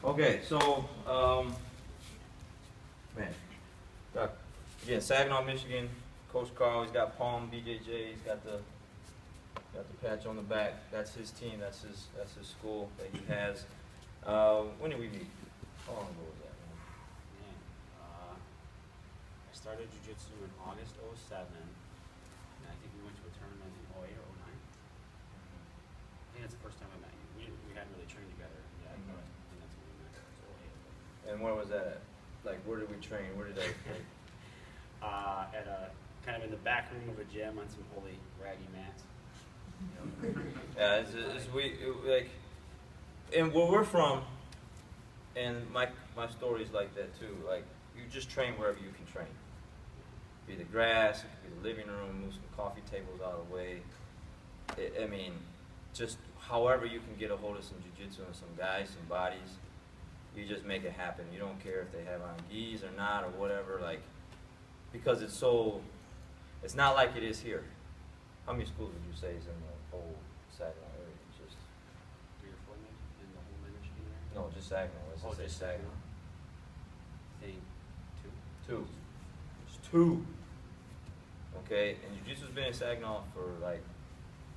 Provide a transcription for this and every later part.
Okay, so, man, again, Saginaw, Michigan, Coach Carl, he's got Palm, BJJ, he's got the patch on the back. That's his team, that's his school that he has. When did we meet? How long ago was that, man? Man, I started Jiu Jitsu in August '07, and I think we went to a tournament in '08 or '09. I think that's the first time I met you. We hadn't really trained together yet, but I think that's when we met. It was '08. And where was that at? Like, where did we train? Where did I, like, At a kind of in the back room of a gym on some holy raggy mats. yeah, like, and where we're from, and my story's like that too. Like, you just train wherever you can train. Be the grass, it could be the living room, move some coffee tables out of the way. I mean, just however you can get a hold of some jiu-jitsu and some guys, some bodies, you just make it happen. You don't care if they have on gis or not or whatever, like, because it's not like it is here. How many schools would you say is in the whole Saginaw area? Just 3 or 4 maybe in the whole Michigan area. no, just Saginaw. Let's just say just Saginaw. I think 2. Two. Just 2. Okay, and jiu-jitsu's been in Saginaw for like,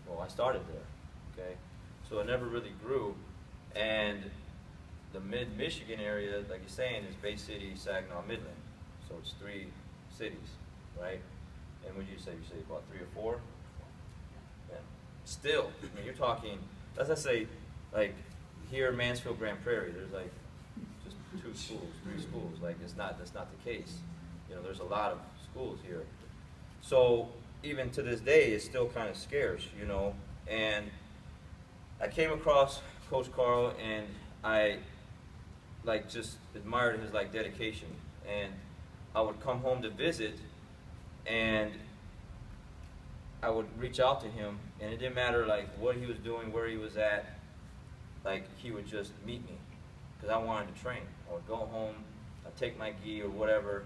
well, I started there. Okay, so it never really grew, and the mid-Michigan area, like you're saying, is Bay City, Saginaw, Midland. So it's 3 cities, right? And what did you say? You say about 3 or 4? Yeah. Still, I mean, you're talking, as I say, like here in Mansfield, Grand Prairie, there's like just 2 schools, 3 schools. Like that's not the case. You know, there's a lot of schools here. So even to this day, it's still kind of scarce, you know. And I came across Coach Carl, and I like just admired his like dedication. And I would come home to visit, and I would reach out to him, and it didn't matter like what he was doing, where he was at. Like he would just meet me because I wanted to train. I would go home, I'd take my gi or whatever,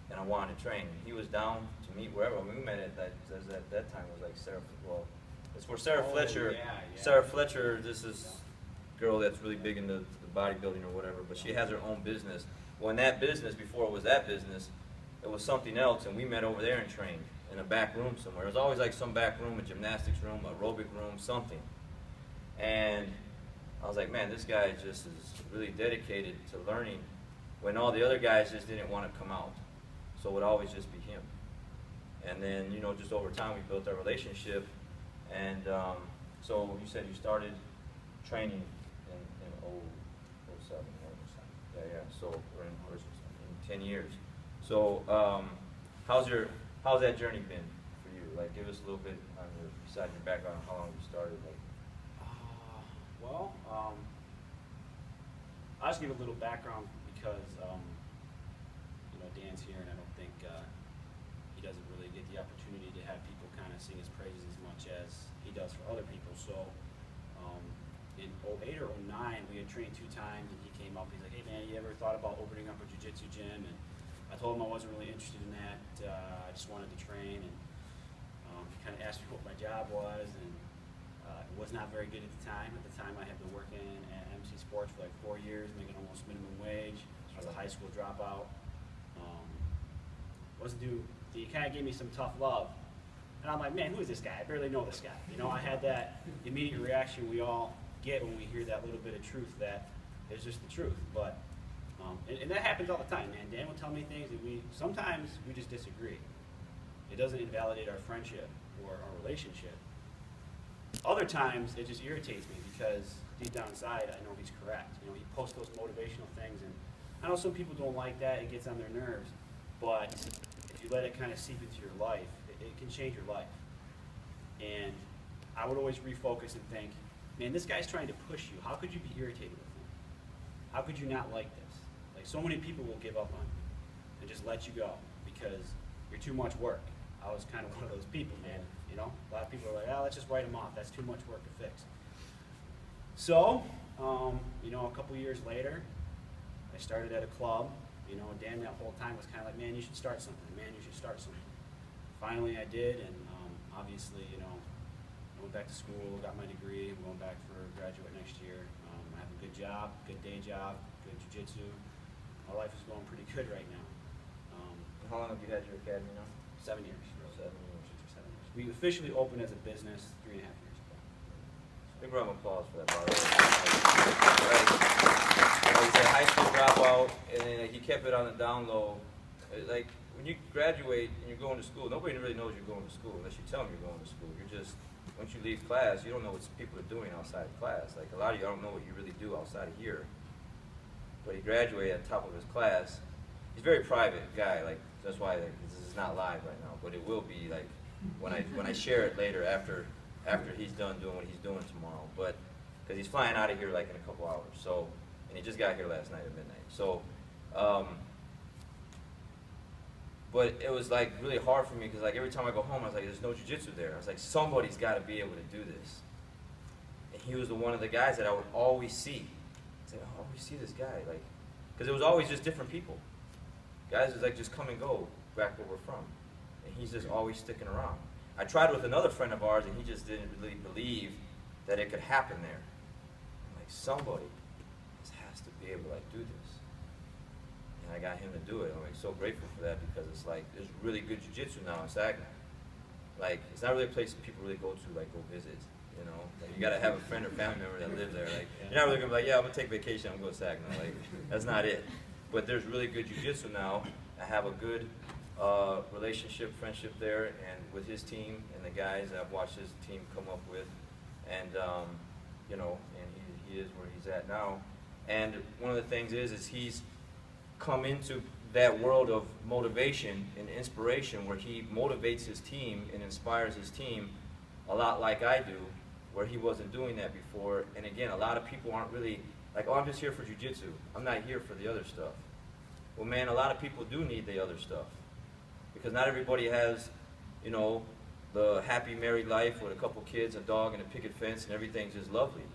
and I wanted to train. He was down to meet wherever. I mean, we met at that time it was like Sarah. Well, it's where Sarah Fletcher. Yeah. Sarah Fletcher. This is a girl that's really big into the bodybuilding or whatever, but she has her own business. Well, in that business, before it was that business, it was something else, and we met over there and trained in a back room somewhere. It was always like some back room, a gymnastics room, aerobic room, something. And I was like, man, this guy just is really dedicated to learning when all the other guys just didn't want to come out. So it would always just be him. And then, you know, just over time, we built our relationship. And so you said you started training in 07. Yeah. So we're in 10 years. So how's that journey been for you? Like, give us a little bit on besides your background, how long you started. Like, Well, I'll just give a little background because you know, Dan's here, and I don't think he doesn't really get the opportunity to have people kind of sing his praises as much as he does for other people. So in '08 or '09, we had trained 2 times, and he came up. He's like, "Hey man, you ever thought about opening up a jiu-jitsu gym?" And I told him I wasn't really interested in that. I just wanted to train, and he kind of asked me what my job was, and it was not very good at the time. At the time, I had been working at MC Sports for like 4 years, making almost minimum wage. I was a high school dropout. He kind of gave me some tough love. And I'm like, man, who is this guy? I barely know this guy. You know, I had that immediate reaction we all get when we hear that little bit of truth that is just the truth. But, and that happens all the time, man. Dan will tell me things that sometimes we just disagree. It doesn't invalidate our friendship or our relationship. Other times, it just irritates me because deep down inside, I know he's correct. You know, he posts those motivational things, and I know some people don't like that. It gets on their nerves. But if you let it kind of seep into your life, it can change your life. And I would always refocus and think, man, this guy's trying to push you. How could you be irritated with him? How could you not like this? Like, so many people will give up on you and just let you go because you're too much work. I was kind of one of those people, man. You know, a lot of people are like, oh, let's just write him off. That's too much work to fix. So, you know, a couple years later, I started at a club. You know, Dan that whole time was kind of like, man, you should start something. Man, you should start something. Finally, I did, and obviously, you know, I went back to school, got my degree. I'm going back for graduate next year. I haven't good job, good day job, good jiu-jitsu. Our life is going pretty good right now. How long have you had your academy now? 7 years. 7 years. 7 years. We officially opened as a business 3.5 years ago. Big round of applause for that, by the way. Like he said, high school dropout, and then he kept it on the down low. Like when you graduate and you're going to school, nobody really knows you're going to school unless you tell them you're going to school. You're just, once you leave class, you don't know what people are doing outside of class. Like a lot of you don't know what you really do outside of here. But he graduated at the top of his class. He's a very private guy. Like that's why this is not live right now, but it will be like when I share it later after he's done doing what he's doing tomorrow. But because he's flying out of here like in a couple hours. So, and he just got here last night at midnight. So, but it was like really hard for me because like every time I go home, I was like, there's no jiu-jitsu there. I was like, somebody's got to be able to do this. And he was one of the guys that I would always see. I was like, oh, we see this guy, like, because it was always just different people. Guys was like just come and go back where we're from, and he's just always sticking around. I tried with another friend of ours, and he just didn't really believe that it could happen there. I'm like, somebody has to be able to like do this, and I got him to do it. I'm like so grateful for that because it's like there's really good jiu-jitsu now in Saginaw. Like it's not really a place that people really go to like go visit. You know, like, you got to have a friend or family member that lives there. Like you're not really gonna be like, yeah, I'm gonna take vacation, I'm gonna go to Saginaw. Like that's not it. But there's really good jiu-jitsu now. I have a good relationship, friendship there, and with his team and the guys I've watched his team come up with, and you know, and he is where he's at now. And one of the things is he's come into that world of motivation and inspiration, where he motivates his team and inspires his team a lot like I do, where he wasn't doing that before. And again, a lot of people aren't really like, oh, I'm just here for jiu-jitsu. I'm not here for the other stuff. Well, man, a lot of people do need the other stuff. Because not everybody has, you know, the happy married life with a couple kids, a dog, and a picket fence, and everything's just lovely.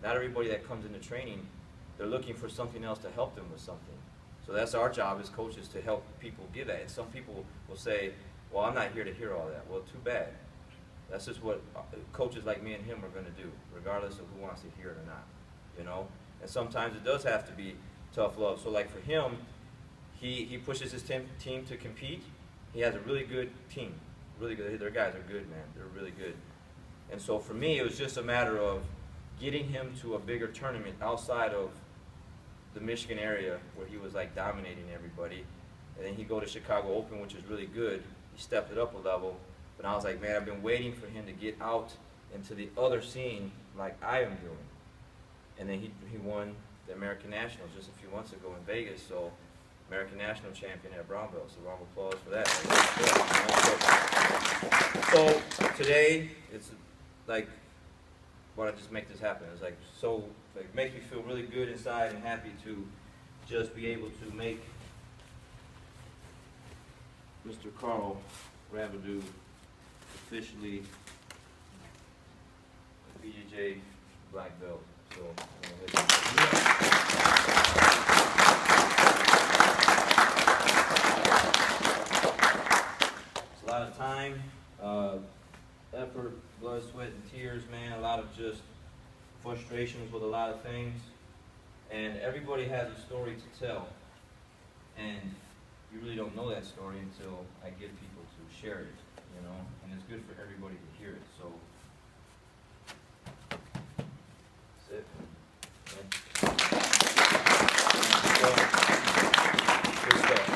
Not everybody that comes into training, they're looking for something else to help them with something. So that's our job as coaches, to help people get that. And some people will say, well, I'm not here to hear all that. Well, too bad. That's just what coaches like me and him are going to do, regardless of who wants to hear it or not. You know? And sometimes it does have to be tough love. So like for him, he pushes his team to compete. He has a really good team. Really good. Their guys are good, man. They're really good. And so for me, it was just a matter of getting him to a bigger tournament outside of the Michigan area where he was like dominating everybody. And then he go to Chicago Open, which is really good. He stepped it up a level. But I was like, man, I've been waiting for him to get out into the other scene like I am doing. And then he won the American Nationals just a few months ago in Vegas, so American National champion at brown belt, so round of applause for that. So today, it's like, why don't I just make this happen? It's like, so, like, makes me feel really good inside and happy to just be able to make Mr. Carl Rabideau officially a BJJ black belt. So, it's a lot of time, effort, blood, sweat, and tears, man. A lot of just frustrations with a lot of things. And everybody has a story to tell. And you really don't know that story until I get people to share it, you know. And it's good for everybody to hear it. So. Good stuff.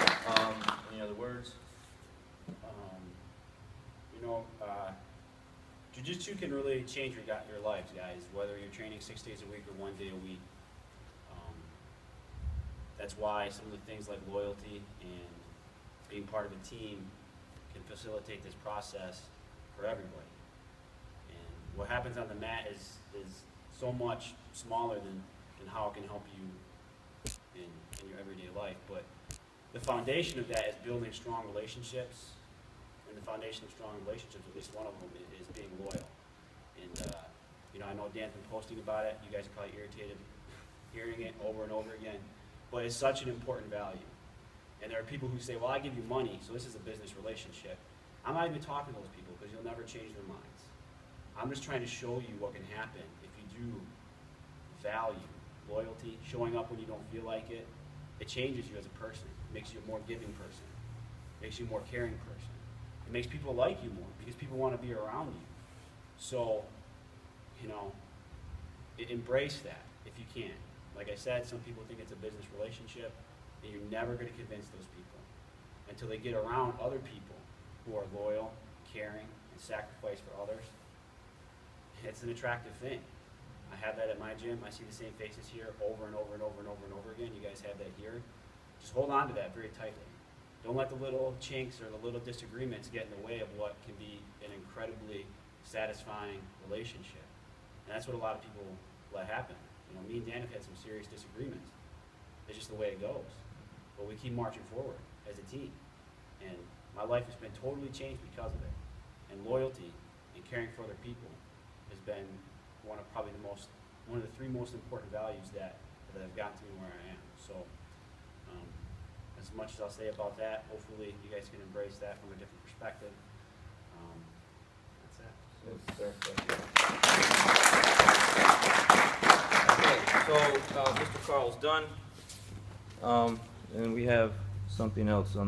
Any other words? You know, Jiu-Jitsu can really change your lives, guys, whether you're training 6 days a week or 1 day a week. That's why some of the things like loyalty and being part of a team can facilitate this process for everybody. And what happens on the mat is so much smaller than how it can help you in your everyday life. But the foundation of that is building strong relationships, and the foundation of strong relationships, at least one of them, is being loyal. And you know, I know Dan's been posting about it. You guys are probably irritated hearing it over and over again, but it's such an important value. And there are people who say, well, I give you money, so this is a business relationship. I'm not even talking to those people because you'll never change their minds. I'm just trying to show you what can happen if you do value loyalty, showing up when you don't feel like it. It changes you as a person. It makes you a more giving person. It makes you a more caring person. It makes people like you more because people want to be around you. So, you know, embrace that if you can. Like I said, some people think it's a business relationship, and you're never going to convince those people until they get around other people who are loyal, caring, and sacrifice for others. It's an attractive thing. I have that at my gym. I see the same faces here over and over and over and over and over again. You guys have that here. Just hold on to that very tightly. Don't let the little chinks or the little disagreements get in the way of what can be an incredibly satisfying relationship. And that's what a lot of people let happen. You know, me and Dan have had some serious disagreements. It's just the way it goes. But we keep marching forward as a team. And my life has been totally changed because of it. And loyalty and caring for other people has been one of the three most important values that have gotten to me where I am. So as much as I'll say about that, hopefully you guys can embrace that from a different perspective. That's it. Okay, so Mr. Carl's done, and we have something else on the